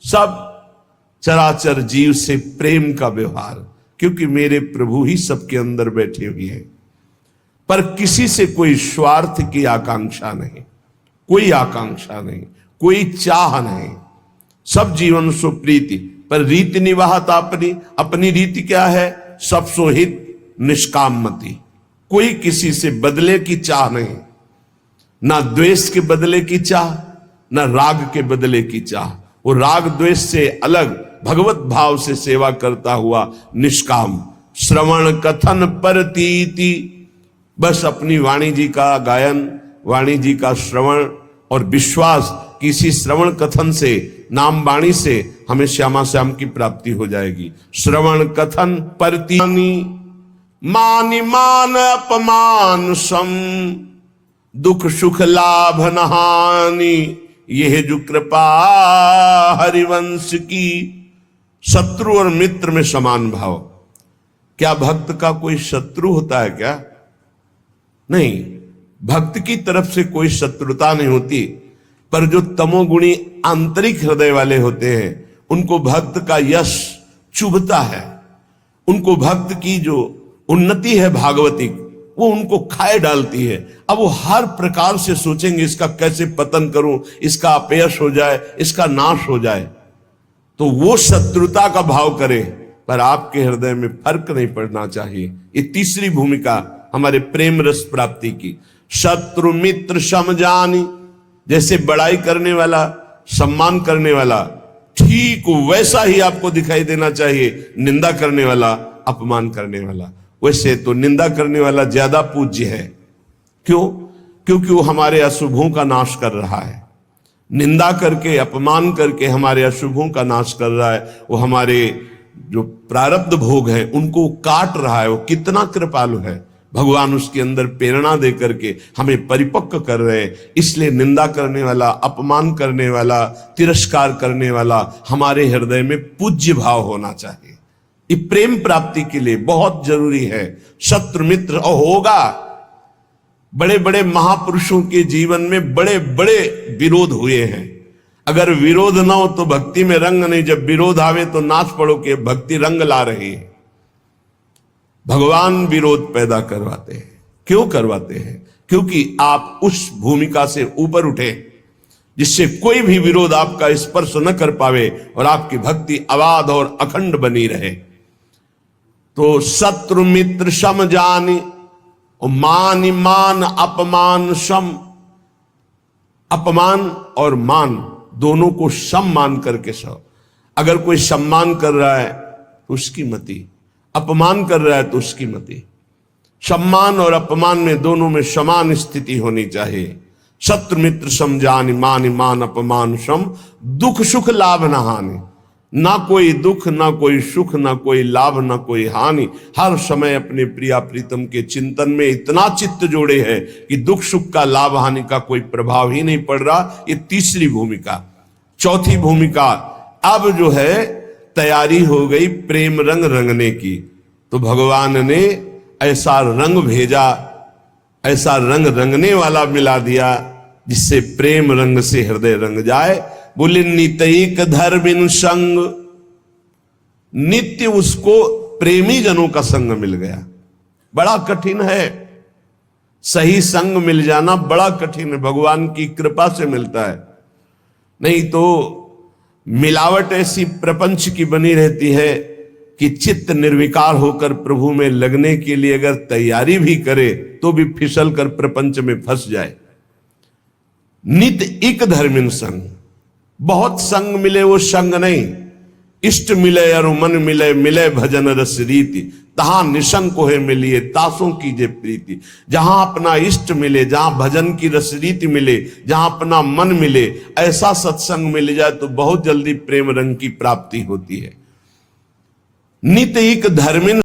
सब चराचर जीव से प्रेम का व्यवहार, क्योंकि मेरे प्रभु ही सबके अंदर बैठे हुए हैं। पर किसी से कोई स्वार्थ की आकांक्षा नहीं, कोई आकांक्षा नहीं, कोई चाह नहीं, सब जीवन सो प्रीति। पर रीति निवाहत अपनी, अपनी रीति क्या है? सब सो हित निष्कामति। कोई किसी से बदले की चाह नहीं, ना द्वेष के बदले की चाह, ना राग के बदले की चाह। वो राग द्वेष से अलग भगवत भाव से सेवा करता हुआ निष्काम। श्रवण कथन परतीति, बस अपनी वाणी जी का गायन, वाणी जी का श्रवण और विश्वास कि इसी श्रवण कथन से, नाम वाणी से हमें श्यामा श्याम की प्राप्ति हो जाएगी। श्रवण कथन परतीनि मानि मान अपमान सम, दुख सुख लाभ न हानि, यह जो कृपा हरिवंश की। शत्रु और मित्र में समान भाव। क्या भक्त का कोई शत्रु होता है क्या? नहीं, भक्त की तरफ से कोई शत्रुता नहीं होती। पर जो तमोगुणी आंतरिक हृदय वाले होते हैं, उनको भक्त का यश चुभता है, उनको भक्त की जो उन्नति है भागवतिक, वो उनको खाए डालती है। अब वो हर प्रकार से सोचेंगे इसका कैसे पतन करूं, इसका अपयश हो जाए, इसका नाश हो जाए। तो वो शत्रुता का भाव करे, पर आपके हृदय में फर्क नहीं पड़ना चाहिए। ये तीसरी भूमिका हमारे प्रेम रस प्राप्ति की। शत्रु मित्र समजानी, जैसे बड़ाई करने वाला, सम्मान करने वाला, ठीक वैसा ही आपको दिखाई देना चाहिए निंदा करने वाला, अपमान करने वाला। वैसे तो निंदा करने वाला ज्यादा पूज्य है। क्यों? क्योंकि वो हमारे अशुभों का नाश कर रहा है। निंदा करके, अपमान करके हमारे अशुभों का नाश कर रहा है। वो हमारे जो प्रारब्ध भोग है उनको काट रहा है। वो कितना कृपालु है। भगवान उसके अंदर प्रेरणा दे करके हमें परिपक्व कर रहे हैं। इसलिए निंदा करने वाला, अपमान करने वाला, तिरस्कार करने वाला हमारे हृदय में पूज्य भाव होना चाहिए। ये प्रेम प्राप्ति के लिए बहुत जरूरी है। शत्रु मित्र और होगा। बड़े बड़े महापुरुषों के जीवन में बड़े बड़े विरोध हुए हैं। अगर विरोध ना हो तो भक्ति में रंग नहीं। जब विरोध आवे तो नाच पड़ो कि भक्ति रंग ला रही है। भगवान विरोध पैदा करवाते हैं। क्यों करवाते हैं? क्योंकि आप उस भूमिका से ऊपर उठे जिससे कोई भी विरोध आपका स्पर्श न कर पावे और आपकी भक्ति अबाध और अखंड बनी रहे। तो शत्रु मित्र सम जानी, मान मान अपमान सम। अपमान और मान दोनों को सम मान करके सो। अगर कोई सम्मान कर रहा है तो उसकी मति, अपमान कर रहा है तो उसकी मति। सम्मान और अपमान में दोनों में समान स्थिति होनी चाहिए। शत्रु मित्र सम जानी, मान मान अपमान सम, दुख सुख लाभ न हानि। ना कोई दुख, ना कोई सुख, ना कोई लाभ, ना कोई हानि। हर समय अपने प्रिया प्रीतम के चिंतन में इतना चित्त जोड़े हैं कि दुख सुख का, लाभ हानि का कोई प्रभाव ही नहीं पड़ रहा। ये तीसरी भूमिका। चौथी भूमिका, अब जो है तैयारी हो गई प्रेम रंग रंगने की। तो भगवान ने ऐसा रंग भेजा, ऐसा रंग रंगने वाला मिला दिया जिससे प्रेम रंग से हृदय रंग जाए। बोले नितैक धर्मिन संग, नित्य उसको प्रेमी जनों का संग मिल गया। बड़ा कठिन है, सही संग मिल जाना बड़ा कठिन है। भगवान की कृपा से मिलता है। नहीं तो मिलावट ऐसी प्रपंच की बनी रहती है कि चित्त निर्विकार होकर प्रभु में लगने के लिए अगर तैयारी भी करे तो भी फिसल कर प्रपंच में फंस जाए। नित एक धर्मिन संग, बहुत संग मिले वो संग नहीं। इष्ट मिले और मन मिले, मिले भजन रस रीति। तहां निशंक है मिलिए तासों कीजे प्रीति। जहां अपना इष्ट मिले, जहां भजन की रस रीति मिले, जहां अपना मन मिले, ऐसा सत्संग मिल जाए तो बहुत जल्दी प्रेम रंग की प्राप्ति होती है। नित एक धर्मिन